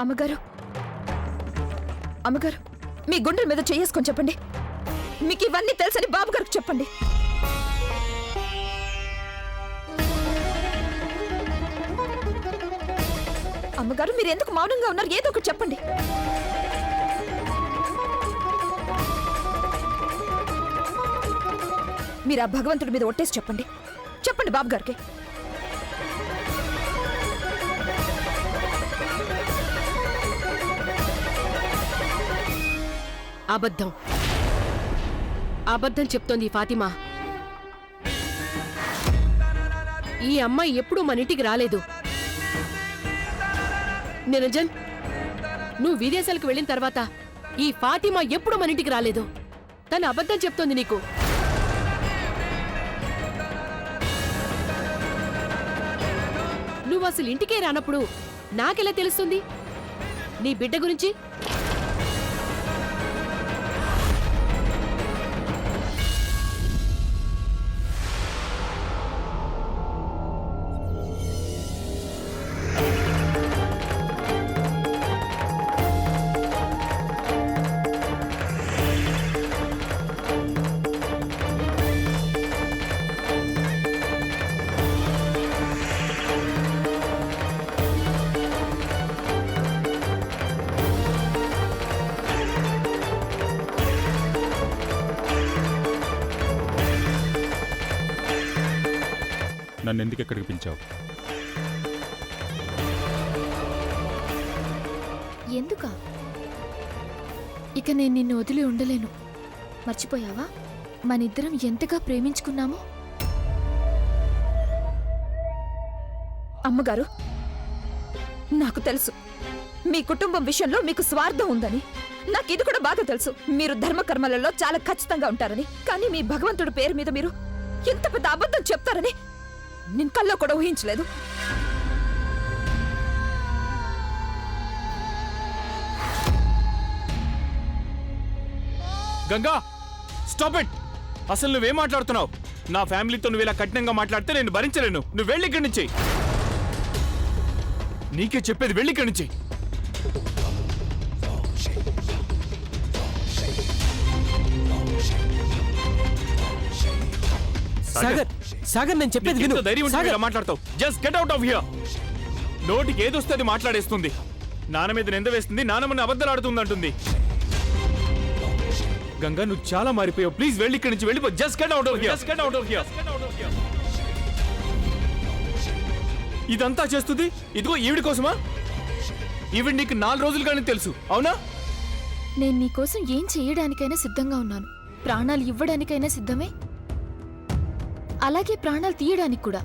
అమ్మగారు అమ్మగారు మీ గుండెల మీద చేసుకొని చెప్పండి. మీకు ఇవన్నీ తెలుసని బాబు గారికి చెప్పండి. అమ్మగారు మీరు ఎందుకు మౌనంగా ఉన్నారు? ఏదో ఒకటి చెప్పండి. మీరు ఆ భగవంతుడి మీద ఒట్టేసి చెప్పండి. చెప్పండి బాబు గారికి. అబద్ధం అబద్ధం చెప్తోంది ఫాతిమా. ఈ అమ్మాయి ఎప్పుడూ మన ఇంటికి రాలేదు. నిరంజన్, నువ్వు విదేశాలకు వెళ్ళిన తర్వాత ఈ ఫాతిమా ఎప్పుడు మన ఇంటికి రాలేదు. తను అబద్ధం చెప్తోంది నీకు. నువ్వు అసలు ఇంటికే రానప్పుడు నాకెలా తెలుస్తుంది నీ బిడ్డ గురించి? నన్ను ఎందుకు ఎక్కడికి పిలిచావు? ఎందుకా? ఇక నేను నిన్ను వదిలి ఉండలేను. మర్చిపోయావా మనిద్దరం ఎంతగా ప్రేమించుకున్నామో? అమ్మగారు, నాకు తెలుసు మీ కుటుంబం విషయంలో మీకు స్వార్థం ఉందని. నాకు ఇది కూడా బాగా తెలుసు. మీరు ధర్మకర్మలలో చాలా ఖచ్చితంగా ఉంటారని. కానీ మీ భగవంతుడి పేరు మీద మీరు ఎంత పెద్ద అబద్ధం చెప్తారని నేను కల్లో కూడా ఊహించలేదు. Ganga, stop it! అసలు నువ్వేం మాట్లాడుతున్నావు? నా ఫ్యామిలీతో నువ్వు ఇలా కఠినంగా మాట్లాడితే నేను భరించలేను. నువ్వు వెళ్ళి ఇక్కడి నుంచి. నీకే చెప్పేది, వెళ్ళి ఇక్కడి నుంచి. సాగర్, సాగర్ నేను చెప్పేది విను. ధైర్యం ఉంటే ఇలా మాట్లాడతావు? Just get out of here. నోటికి ఏదొస్తే అది మాట్లాడేస్తుంది. నాన్న మీద నింద వేస్తుంది, నాన్నమ్మని అబద్ధాలు ఆడుతుంది అంటుంది. గంగా, నువ్వు చాలా మారిపోయావు. ప్లీజ్ వెళ్ళి ఇక్కడి నుంచి వెళ్ళిపో. Just get out of here. Just get out of here. ఇదంతా చేస్తుంది ఇదిగో ఈవిడి కోసమా? ఈవిడ నీకు 4 రోజులుగానే తెలుసు, అవునా? నేను నీకోసం ఏం చేయడానికైనా సిద్ధంగా ఉన్నాను. ప్రాణాలు ఇవ్వడానికైనా సిద్ధమే, అలాగే ప్రాణాలు తీయడానికి కూడా.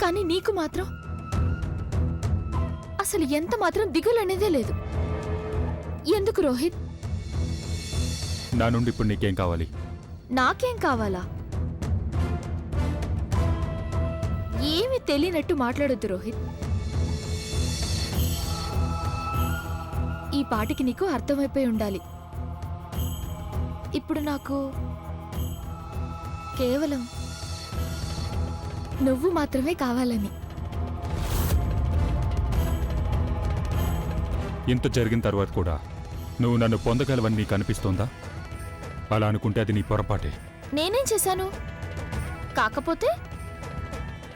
కానీ నీకు మాత్రం అసలు ఎంత మాత్రం దిగులు అనేదే లేదు. ఎందుకు రోహిత్? నా నుండి ఇప్పుడు నీకేం కావాలి? నాకేం కావాలా? ఏమీ తెలియనట్టు మాట్లాడొద్దు రోహిత్. ఈ పాటికి నీకు అర్థమైపోయి ఉండాలి. ఇప్పుడు నాకు కేవలం నువ్వు మాత్రమే కావాలని. ఇంత జరిగిన తర్వాత కూడా నువ్వు నన్ను పొందగలవని నీకు అనిపిస్తోందా? అలా అనుకుంటే అది నీ పొరపాటే. నేనేం చేశాను? కాకపోతే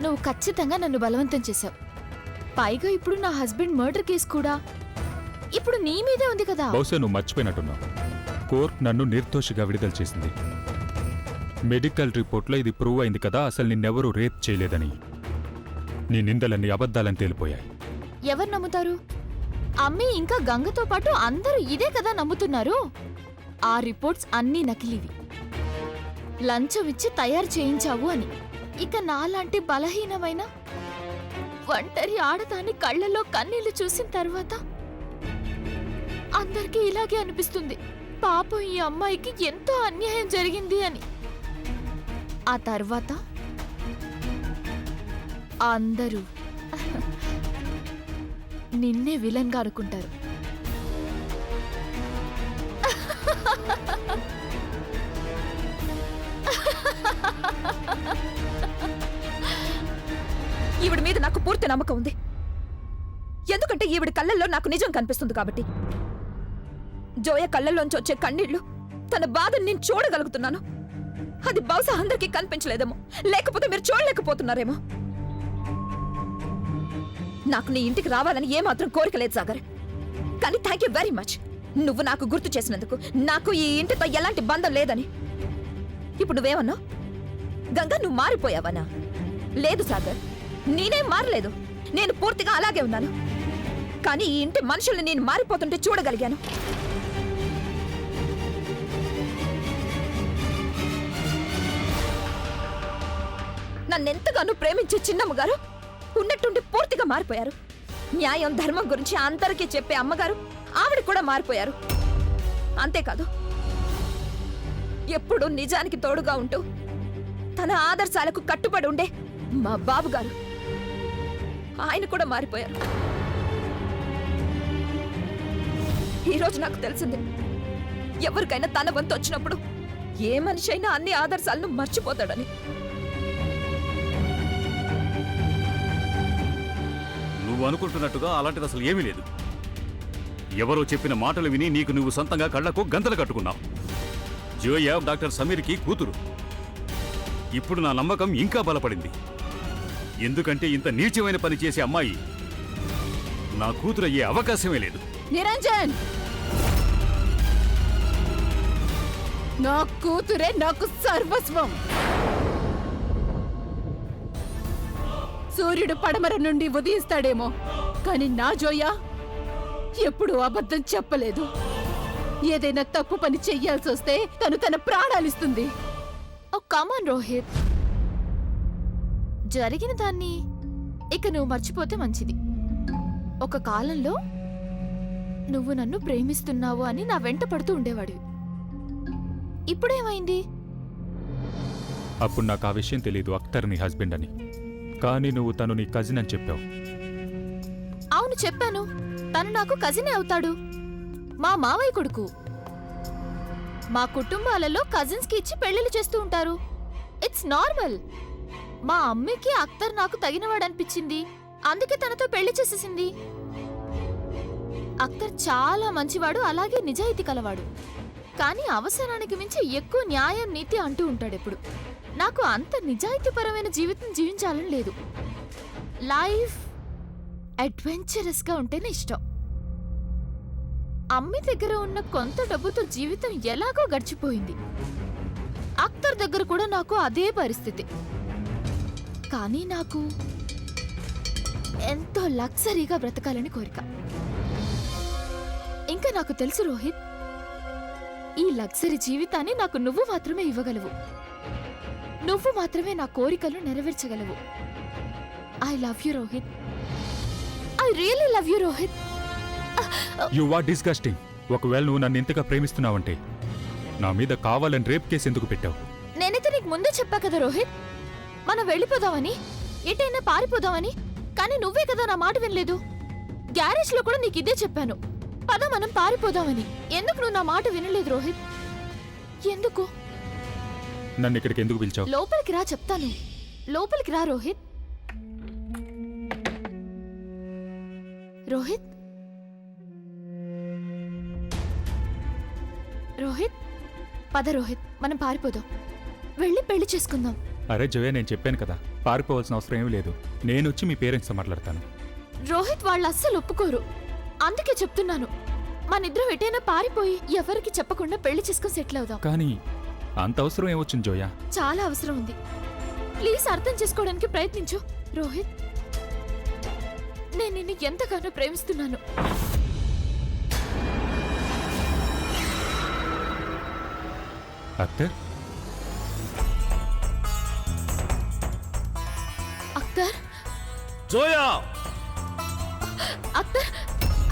నువ్వు ఖచ్చితంగా నన్ను బలవంతం చేశావు. పైగా ఇప్పుడు నా హస్బెండ్ మర్డర్ కేసు కూడా ఇప్పుడు నీ మీదే ఉంది కదా. బహుశా నువ్వు మర్చిపోయినట్టున్నావు. కోర్టు నన్ను నిర్దోషిగా విడుదల చేసింది. మెడికల్ రిపోర్ట్లో ఇది ప్రూవ్ అయింది కదా అసలు నిన్నెవరూ రేప్ చేయలేదని. నీ నిందలన్నీ అబద్ధాలని తేలిపోయాయి. ఎవరు నమ్ముతారు? అమ్మి ఇంకా గంగతో పాటు అందరూ ఇదే కదా నమ్ముతున్నారు. ఆ రిపోర్ట్స్ అన్నీ నకిలీవి, లంచం ఇచ్చి తయారు చేయించావు అని. ఇక నాలాంటి బలహీనమైన ఒంటరి ఆడదాని కళ్ళల్లో కన్నీళ్లు చూసిన తర్వాత అందరికీ ఇలాగే అనిపిస్తుంది, పాపం ఈ అమ్మాయికి ఎంతో అన్యాయం జరిగింది అని. ఆ తర్వాత అందరూ నిన్నే విలన్గా అనుకుంటారు. పూర్తి నమ్మకం ఉంది. ఎందుకంటే ఈవిడ కళ్ళల్లో నాకు నిజం కనిపిస్తుంది కాబట్టి. జోయ కళ్ళల్లోంచి వచ్చే కన్నీళ్లు, తన బాధను నేను చూడగలుగుతున్నాను. అది బహుశా అందరికీ కనిపించలేదేమో, లేకపోతే మీరు చూడలేకపోతున్నారేమో. నాకు నీ ఇంటికి రావాలని ఏమాత్రం కోరిక లేదు సాగర్, కానీ థ్యాంక్ యూ వెరీ మచ్. నువ్వు నాకు గుర్తు చేసినందుకు. నాకు ఈ ఇంటితో ఎలాంటి బంధం లేదని. ఇప్పుడు నువ్వేమన్నావు? గంగా, నువ్వు మారిపోయావనా? లేదు సాగర్, నేనేం మారలేదు. నేను పూర్తిగా అలాగే ఉన్నాను. కానీ ఈ ఇంటి మనుషుల్ని నేను మారిపోతుంటే చూడగలిగాను. నన్నెంతగానో ప్రేమించే చిన్నమ్మ గారు ఉన్నట్టుండి పూర్తిగా మారిపోయారు. న్యాయం ధర్మం గురించి అందరికీ చెప్పే అమ్మగారు, ఆవిడ కూడా మారిపోయారు. అంతేకాదు, ఎప్పుడూ నిజానికి తోడుగా ఉంటూ తన ఆదర్శాలకు కట్టుబడి ఉండే మా బాబుగారు, ఆయన కూడా మారిపోయారు. ఈరోజు నాకు తెలిసింది, ఎవరికైనా తన వంతు వచ్చినప్పుడు ఏ మనిషి అయినా అన్ని ఆదర్శాలను మర్చిపోతాడని. నువ్వు అనుకుంటున్నట్టుగా అలాంటిది అసలు ఏమీ లేదు. ఎవరో చెప్పిన మాటలు విని నీకు నువ్వు సొంతంగా కళ్లకు గంతలు కట్టుకున్నావు. జోయ డాక్టర్ సమీర్కి కూతురు. ఇప్పుడు నా నమ్మకం ఇంకా బలపడింది. ఎందుకంటే ఇంత నీచమైన పని చేసే అమ్మాయి నా కూతురు అయ్యే అవకాశమే లేదు. నిరంజన్, నా కూతురే నాకు సర్వస్వం. సూర్యుడు పడమర నుండి ఉదయిస్తాడేమో, కానీ నా జోయ ఎప్పుడూ అబద్ధం చెప్పలేదు. ఏదైనా తప్పు పని చెయ్యాల్సి వస్తే తన ప్రాణాలిస్తుంది. ఓ కమాన్ రోహిత్, జరిగిన దాన్ని ఇక నువ్వు మర్చిపోతే మంచిది. ఒక కాలంలో నువ్వు నన్ను ప్రేమిస్తున్నావు అని నా వెంట పడుతూ ఉండేవాడివి. ఇప్పుడేమైంది? అప్పుడు నాకు ఆ విషయం తెలీదు, అఖ్తర్ నీ హస్బెండ్ అని. కానీ నువ్వు తను నీ కజిన్ అని చెప్పావు. అవును, చెప్పాను. తను నాకు కజినే అవుతాడు, మా మావయ్య కొడుకు. మా కుటుంబాలలో కజిన్స్ కి ఇచ్చి పెళ్లిళ్ళు చేస్తూ ఉంటారు. It's normal. మా అమ్మకి అఖ్తర్ నాకు తగినవాడనిపించింది, అందుకే తనతో పెళ్లి చేసేసింది. అఖ్తర్ చాలా మంచివాడు, అలాగే నిజాయితీ కలవాడు. కానీ అవసరానికి మించి ఎక్కువ న్యాయం నీతి అంటూ ఉంటాడెప్పుడు. నాకు అంత నిజాయితీపరమైన జీవితం జీవించాలని లేదు. లైఫ్ అడ్వెంచరస్ గా ఉంటేనే ఇష్టం. అమ్మి దగ్గర ఉన్న కొంత డబ్బుతో జీవితం ఎలాగో గడిచిపోయింది. అఖ్తర్ దగ్గర కూడా నాకు అదే పరిస్థితి. కానీ నాకు ఎంతో లగ్జరీగా బ్రతకాలని కోరిక. ఇంకా నాకు తెలుసు రోహిత్, ఈ లగ్జరీ జీవితాన్ని నాకు నువ్వు మాత్రమే ఇవ్వగలవు. నువ్వు మాత్రమే నా కోరికలు నెరవేర్చగలవు. I love you Rohit. I really love you Rohit. You are disgusting. ఒకవేళ నువ్వు నన్ను ఇంతగా ప్రేమిస్తున్నావంటే నా మీద కావాలని రేప్ కేసు ఎందుకు పెట్టావు? నేనైతే నీకు ముందే చెప్పా కదా రోహిత్, మనం వెళ్ళిపోదామని, ఎటైనా పారిపోదామని. కానీ నువ్వే కదా నా మాట వినలేదు. గ్యారేజ్ లో కూడా నీకు ఇదే చెప్పాను, పద మనం పారిపోదామని. ఎందుకు నువ్వు నా మాట వినలేదు రోహిత్? ఎందుకు? నన్ను ఇక్కడికి ఎందుకు పిలిచావు? లోపలికి రా, చెప్తాను. లోపలికి రా రోహిత్. రోహిత్, రోహిత్, పద రోహిత్, మనం పారిపోదాం. వెళ్ళి పెళ్లి చేసుకుందాం. అరే జయ, నేను చెప్పాను కదా, పారిపోవాల్సిన అవసరం ఏమీ లేదు. నేను వచ్చి మీ పేరెంట్స్తో మాట్లాడతాను. రోహిత్, వాళ్ళు అస్సలు ఒప్పుకోరు. అందుకే చెప్తున్నాను, మనిద్దరం ఎటైనా పారిపోయి ఎవరికి చెప్పకుండా పెళ్లి చేసుకుని సెటిల్ అవుదాం. కానీ అంత అవసరం ఏమొచ్చింది జోయా? చాలా అవసరం ఉంది. ప్లీజ్ అర్థం చేసుకోవడానికి ప్రయత్నించు రోహిత్. నేను నిన్ను ఎంతగానో ప్రేమిస్తున్నాను. అఖ్తర్, అఖ్తర్, జోయా! అఖ్తర్,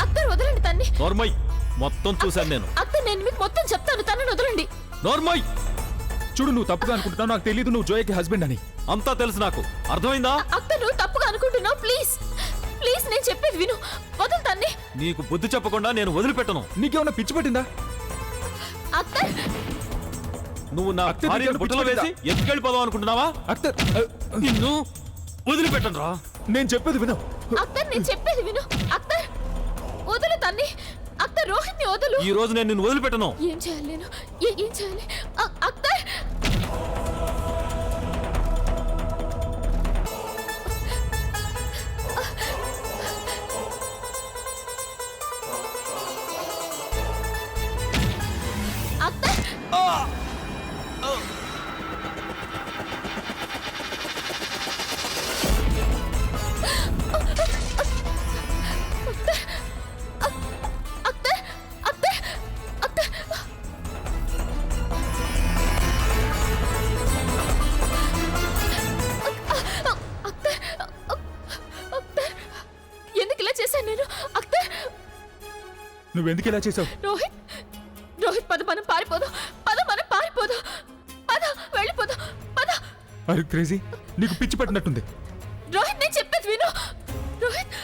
అఖ్తర్ వదలండి తన్ని. నోర్మయ్, మొత్తం చూశాను నేను. అఖ్తర్, నేను మీకు మొత్తం చెప్తాను, తనని వదలండి. నోర్మయ్, చూడు, నువ్వు తప్పుగా అనుకుంటున్నావు. నాకు తెలీదు నువ్వు జోయకి హస్బెండ్ అని. అంతా తెలుసు నాకు, అర్థమైందా? అఖ్తర్, నువ్వు తప్పుగా అనుకుంటున్నావు. ప్లీజ్ ప్లీజ్, నేను చెప్పేది విను. వదలు తన్ని. నీకు బుద్ధి చెప్పకుండా నేను వదిలిపెట్టను. నీకేమన్నా పిచ్చి పట్టిందా? అఖ్తర్, నువ్వు నా అఖ్తర్, భార్యను నీకు బుట్టలో వేసి ఎత్తుకెళ్ళిపోదాం అనుకుంటున్నావా? అఖ్తర్, నిన్ను వదిలిపెట్టను రా. నేను చెప్పేది విను. అక్తర్ నేను చెప్పేది విను. అక్తర్ వదులు తన్ని. అక్తర్ రోహిత్ని వదులు. ఈ రోజు నేను నిన్ను వదిలిపెట్టను. ఏం చేయాలి నేను? ఏం చేయాలి? అక్తర్ అక్తర్ ఎందుకు ఇలా చేశాను నేను? అక్తర్ నువ్వెందుకు ఇలా చేసావు? రోహిత్ రోహిత్ పద మనం పారిపోదాం. మనం పారిపోదాం. పద వెళ్ళిపోదాం. పద. అరే క్రేజీ, నీకు పిచ్చి పట్టినట్టుంది. రోహిత్ నేను చెప్పేది విను. రోహిత్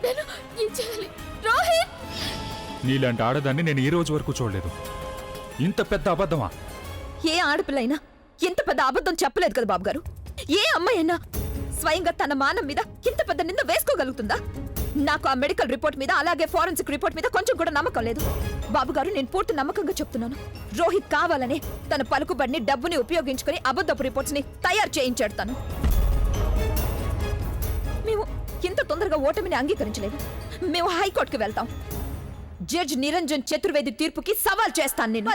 నేను ఏం చేయాలి? రోహిత్ నీలాంటి ఆడదాన్ని నేను ఈ రోజు వరకు చూడలేదు. ఇంత పెద్ద అబద్ధమా? ఏ ఆడపిల్లైనా ఎంత పెద్ద అబద్ధం చెప్పలేదు కదా బాబు గారు. ఏ అమ్మాయి అయినా స్వయంగా తన మానం మీద ఇంత పెద్ద నింద వేసుకోగలుగుతుందా? నాకు ఆ మెడికల్ రిపోర్ట్ మీద అలాగే ఫోరెన్సిక్ రిపోర్ట్ మీద కొంచెం కూడా నమ్మకం లేదు బాబు గారు. నేను పూర్తి నమ్మకంగా చెప్తున్నాను. రోహిత్ కావాలనే తన పలుకుబడిని డబ్బుని ఉపయోగించుకుని అబద్ధపు రిపోర్ట్స్ ని తయారు చేయించాడు తను. మేము ఇంత తొందరగా ఓటమిని అంగీకరించలేదు. మేము హైకోర్టుకి వెళ్తాం. జడ్జ్ నిరంజన్ చతుర్వేది తీర్పుకి సవాల్ చేస్తాను నేను.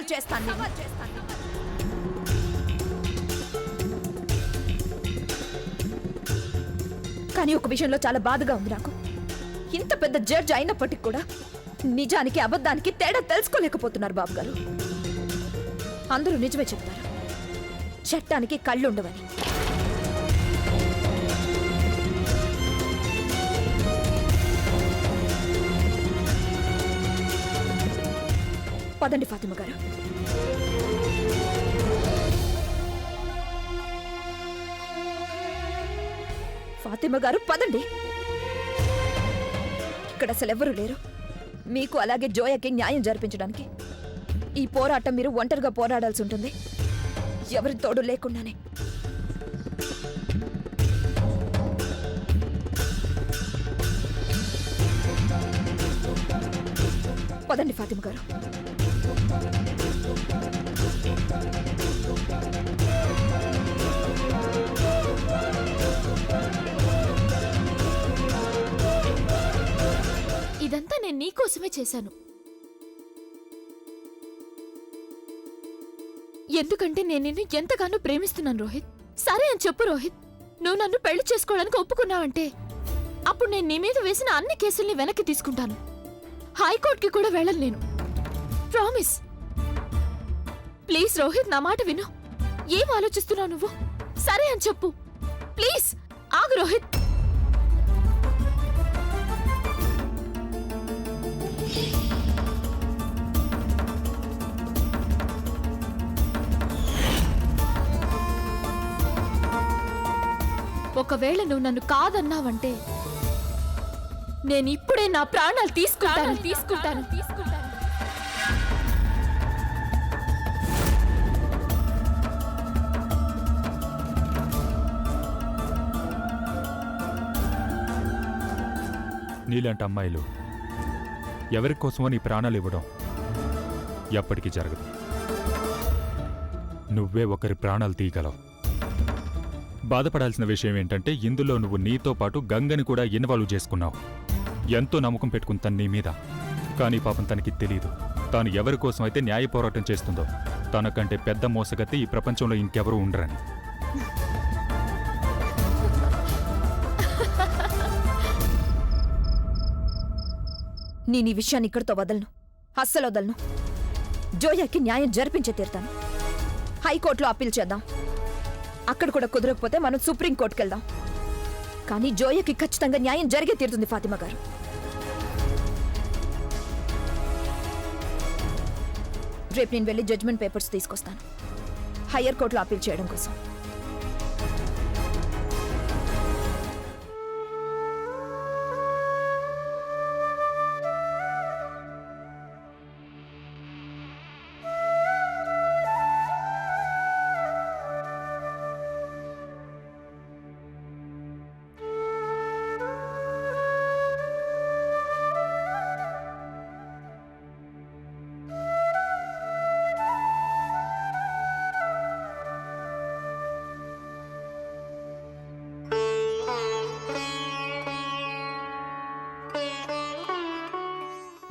కానీ ఒక విషయంలో చాలా బాధగా ఉంది నాకు. ఇంత పెద్ద జడ్జ్ అయినప్పటికీ కూడా నిజానికి అబద్ధానికి తేడా తెలుసుకోలేకపోతున్నారు బాబు గారు. అందరూ నిజమే చెప్తారు, చట్టానికి కళ్ళుండవని. పదండి ఫాతిమా గారు. ఫాతిమా గారు పదండి. ఇక్కడ అసలెవ్వరూ లేరు. మీకు అలాగే జోయాకి న్యాయం జరిపించడానికి ఈ పోరాటం మీరు ఒంటరిగా పోరాడాల్సి ఉంటుంది, ఎవరి తోడు లేకుండానే. పదండి ఫాతిమా గారు. ఇదంతా నేను నీకోసమే చేశాను. ఎందుకంటే నేను నిన్ను ఎంతగానో ప్రేమిస్తున్నాను రోహిత్. సరే అని చెప్పు రోహిత్. నువ్వు నన్ను పెళ్లి చేసుకోవడానికి ఒప్పుకున్నావంటే అప్పుడు నేను నీ మీద వేసిన అన్ని కేసుల్ని వెనక్కి తీసుకుంటాను. హైకోర్టుకి కూడా వెళ్ళను నేను. ప్రామిస్. ప్లీజ్ రోహిత్, నా మాట విను. ఏం ఆలోచిస్తున్నావు నువ్వు? సరే అని చెప్పు ప్లీజ్. ఆగు రోహిత్. ఒకవేళ నువ్వు నన్ను కాదన్నావంటే నేను ఇప్పుడే నా ప్రాణాలు తీసుకుంటాను. నీలాంటి అమ్మాయిలు ఎవరి కోసమో నీ ప్రాణాలు ఇవ్వడం ఎప్పటికీ జరగదు. నువ్వే ఒకరి ప్రాణాలు తీయగలవు. బాధపడాల్సిన విషయం ఏంటంటే ఇందులో నువ్వు నీతో పాటు గంగని కూడా ఇన్వాల్వ్ చేసుకున్నావు. ఎంతో నమ్మకం పెట్టుకుని తను నీ మీద. కానీ పాపం తనకి తెలీదు, తాను ఎవరి కోసం అయితే న్యాయ పోరాటం చేస్తుందో తనకంటే పెద్ద మోసగతి ఈ ప్రపంచంలో ఇంకెవరూ ఉండరని. నేను ఈ విషయాన్ని ఇక్కడితో వదలను, అస్సలు వదలను. జోయాకి న్యాయం జరిపించే తీరుతాను. హైకోర్టులో అప్పీల్ చేద్దాం. అక్కడ కూడా కుదరకపోతే మనం సుప్రీంకోర్టుకి వెళ్దాం. కానీ జోయాకి ఖచ్చితంగా న్యాయం జరిగే తీరుతుంది ఫాతిమా గారు. రేపు నేను వెళ్ళి జడ్జ్మెంట్ పేపర్స్ తీసుకొస్తాను, హయ్యర్ కోర్టులో అప్పీల్ చేయడం కోసం.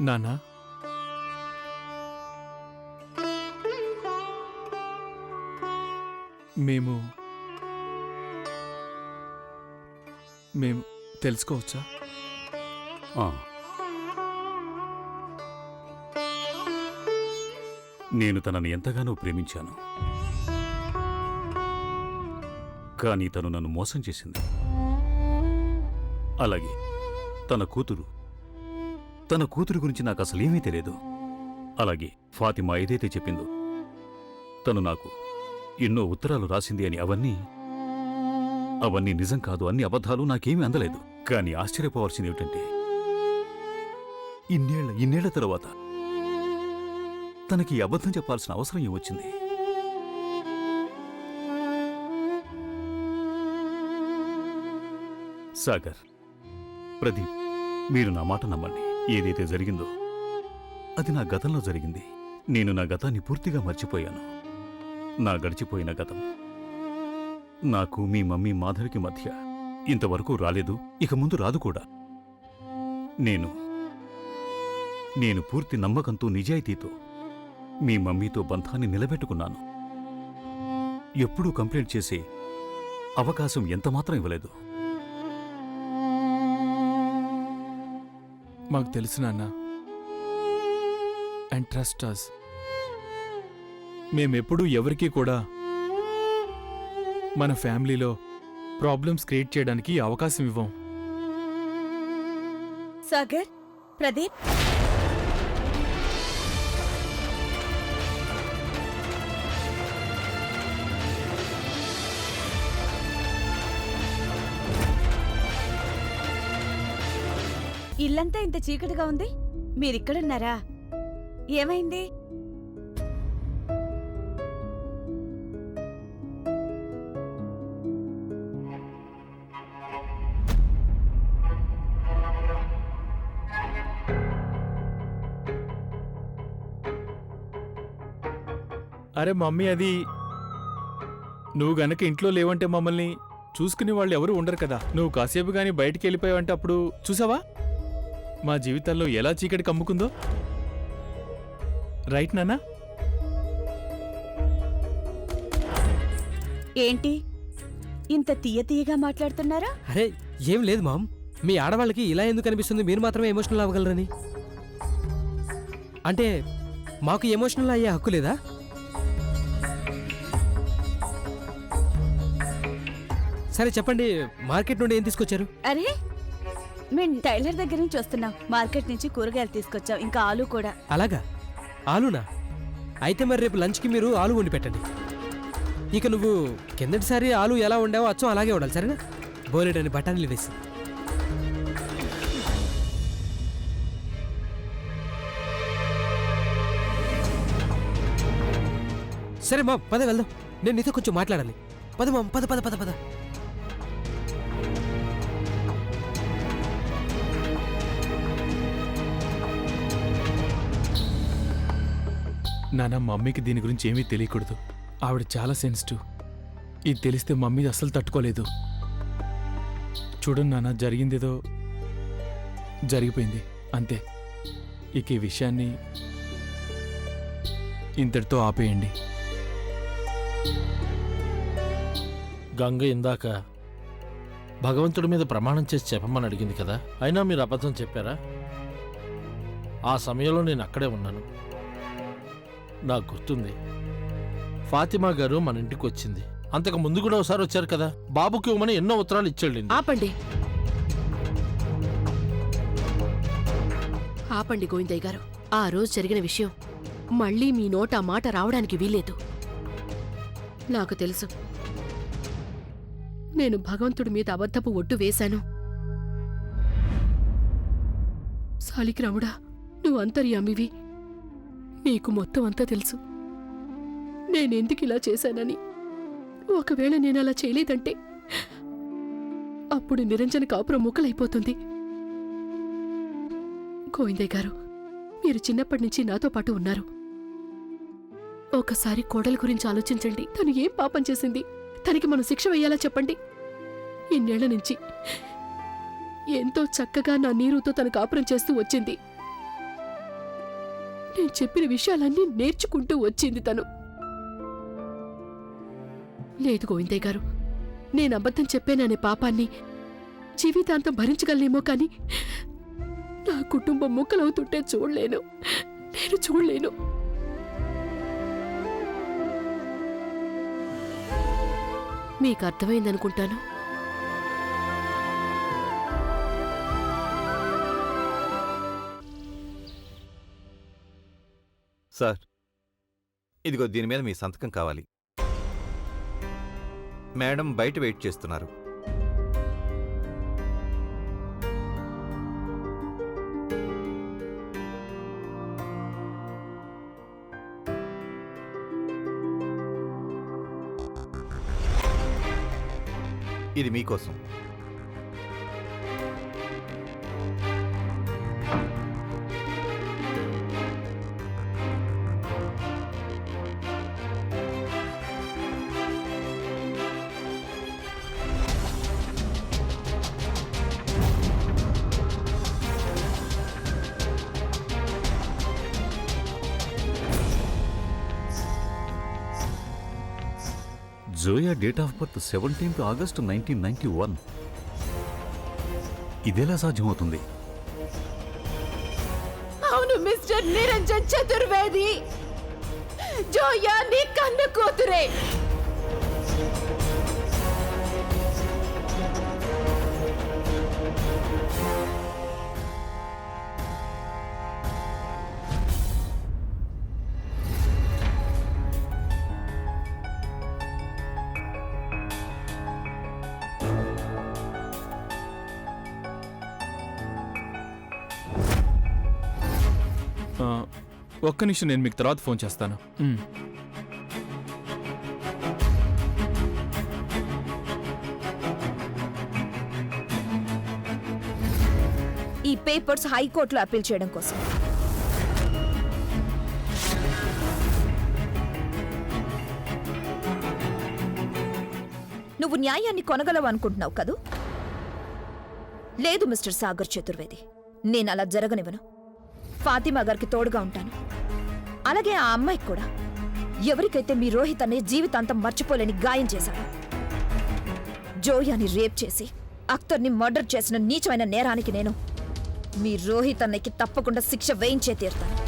నానా మేము తెలుసుకోవచ్చా? ఆ. నేను తనని ఎంతగానో ప్రేమించాను, కానీ తను నన్ను మోసం చేసింది. అలాగే తన కూతురు గురించి నాకు అసలేమీ తెలియదు. అలాగే ఫాతిమా ఏదైతే చెప్పిందో, తను నాకు ఎన్నో ఉత్తరాలు రాసింది అని, అవన్నీ నిజం కాదు, అన్ని అబద్ధాలు, నాకేమీ అందలేదు. కానీ ఆశ్చర్యపోవాల్సింది ఏమిటంటే, ఇన్నేళ్ల తరువాత తనకి ఈ అబద్ధం చెప్పాల్సిన అవసరం ఏమొచ్చింది? సాగర్, ప్రదీప్, మీరు నా మాట నమ్మండి. ఏదైతే జరిగిందో అది నా గతంలో జరిగింది. నేను నా గతాన్ని పూర్తిగా మర్చిపోయాను. నా గడిచిపోయిన గతం నాకు మీ మమ్మీ మాధవికి మధ్య ఇంతవరకు రాలేదు, ఇక ముందు రాదు కూడా. నేను పూర్తి నమ్మకంతో, నిజాయితీతో మీ మమ్మీతో బంధాన్ని నిలబెట్టుకున్నాను. ఎప్పుడూ కంప్లైంట్ చేసే అవకాశం ఎంతమాత్రం ఇవ్వలేదు. మాకు తెలుసు నాన్న, అండ్ ట్రస్ట్ అస్. మేమెప్పుడూ ఎవరికీ కూడా మన ఫ్యామిలీలో ప్రాబ్లమ్స్ క్రియేట్ చేయడానికి అవకాశం ఇవ్వం. సాగర్, ప్రదీప్, ఇల్లంతా ఇంత చీకటిగా ఉంది, మీరిక్కడున్నారా? ఏమైంది? అరే మమ్మీ, అది నువ్వు గనక ఇంట్లో లేవంటే మమ్మల్ని చూసుకునే వాళ్ళు ఎవరు ఉండరు కదా. నువ్వు కాసేపు గాని బయటికి వెళ్ళిపోయావంటే అప్పుడు చూసావా మా జీవితాల్లో ఎలా చీకటి కమ్ముకుందో. రైట్ నాన్నా? ఏంటి ఇంత తీయగా మాట్లాడుతున్నారా? అరే ఏం లేదు మామ్, మీ ఆడవాళ్ళకి ఇలా ఎందుకు అనిపిస్తుంది మీరు మాత్రమే ఎమోషనల్ అవ్వగలరని? అంటే మాకు ఎమోషనల్ అయ్యే హక్కు లేదా? సరే చెప్పండి, మార్కెట్ నుండి ఏం తీసుకొచ్చారు? అరే మేము టైలర్ దగ్గర నుంచి వస్తున్నాం. మార్కెట్ నుంచి కూరగాయలు తీసుకొచ్చాం, ఇంకా ఆలు కూడా. అలాగా? ఆలునా? అయితే మరి రేపు లంచ్కి మీరు ఆలు వండి పెట్టండి. ఇక నువ్వు కిందటిసారి ఆలు ఎలా వండావో అచ్చం అలాగే వండాలి, సరేనా? బోలెడని బఠానీలు వేసి. సరే మా పద వెళ్దాం, నేను నీతో కొంచెం మాట్లాడాలి. పద మా, పద పద పద పద. నాన్న, మమ్మీకి దీని గురించి ఏమీ తెలియకూడదు. ఆవిడ చాలా సెన్సిటివ్. ఇది తెలిస్తే మమ్మీ అస్సలు తట్టుకోలేదు. చూడండి నాన్న, జరిగిందేదో జరిగిపోయింది అంతే. ఇక ఈ విషయాన్ని ఇంతటితో ఆపేయండి. గంగ ఇందాక భగవంతుడి మీద ప్రమాణం చేసి చెప్పమని అడిగింది కదా, అయినా మీరు అబద్ధం చెప్పారా? ఆ సమయంలో నేను అక్కడే ఉన్నాను. నాకు గుర్తుంది, ఫాతిమా గారు మన ఇంటికి వచ్చింది. అంతకు ముందు కూడా ఒకసారి వచ్చారు కదా, బాబుకి ఇవ్వమని ఎన్నో ఉత్తరాలు ఇచ్చేళ్ళింది. ఆపండి ఆపండి గోవిందయ్య గారు. ఆ రోజు జరిగిన విషయం మళ్ళీ మీ నోట ఆ మాట రావడానికి వీల్లేదు. నాకు తెలుసు, నేను భగవంతుడి మీద అబద్ధపు ఒట్టు వేశాను. సాలిగ్రాముడా, నువ్వు అంతర్యామివి, నీకు మొత్తం అంతా తెలుసు నేనెందుకు ఇలా చేశానని. ఒకవేళ నేను అలా చేయలేదంటే అప్పుడు నిరంజన కాపురం ముక్కలైపోతుంది. గోవిందయ్య గారు, మీరు చిన్నప్పటి నుంచి నాతో పాటు ఉన్నారు. ఒకసారి కోడల గురించి ఆలోచించండి. తను ఏం పాపం చేసింది? తనకి మనం శిక్ష వేయాలా చెప్పండి? ఇన్నేళ్ల నుంచి ఎంతో చక్కగా నా నీరుతో తన కాపురం చేస్తూ వచ్చింది. నేను చెప్పిన విషయాలన్నీ నేర్చుకుంటూ వచ్చింది తను. లేదు గోవిందయ్య గారు, నేను అబద్ధం చెప్పాననే పాపాన్ని జీవితాంతం భరించగలనేమో కానీ నా కుటుంబం ముక్కలవుతుంటే చూడలేను, నేను చూడలేను. మీకు అర్థమైందనుకుంటాను. సార్, ఇదిగో దీని మీద మీ సంతకం కావాలి. మేడం బయట వెయిట్ చేస్తున్నారు. ఇది మీకోసం. Zoya date of birth 17th August 1991. ఇదెలా సాధ్యమవుతుంది? అవును మిస్టర్ నిరంజన్ చతుర్వేది, జోయా నీ కన్న కూతురే. ఒక్క నిమిషం, నేను మీకు తర్వాత ఫోన్ చేస్తాను. ఈ పేపర్స్ హైకోర్టులో అప్పీల్ చేయడం కోసం. నువ్వు న్యాయాన్ని కొనగలవు అనుకుంటున్నావు కదూ? లేదు మిస్టర్ సాగర్ చతుర్వేది, నేను అలా జరగనివ్వను. ఫాతిమా గారికి తోడుగా ఉంటాను. అలాగే ఆ అమ్మాయికి కూడా. ఎవరికైతే మీ రోహిత్ అనే జీవితాంతం మర్చిపోలేని గాయం చేశాడు, జోయాని రేప్ చేసి అఖ్తర్ని మర్డర్ చేసిన నీచమైన నేరానికి నేను మీ రోహిత్ అన్నయ్యకి తప్పకుండా శిక్ష వేయించే తీరుతాను.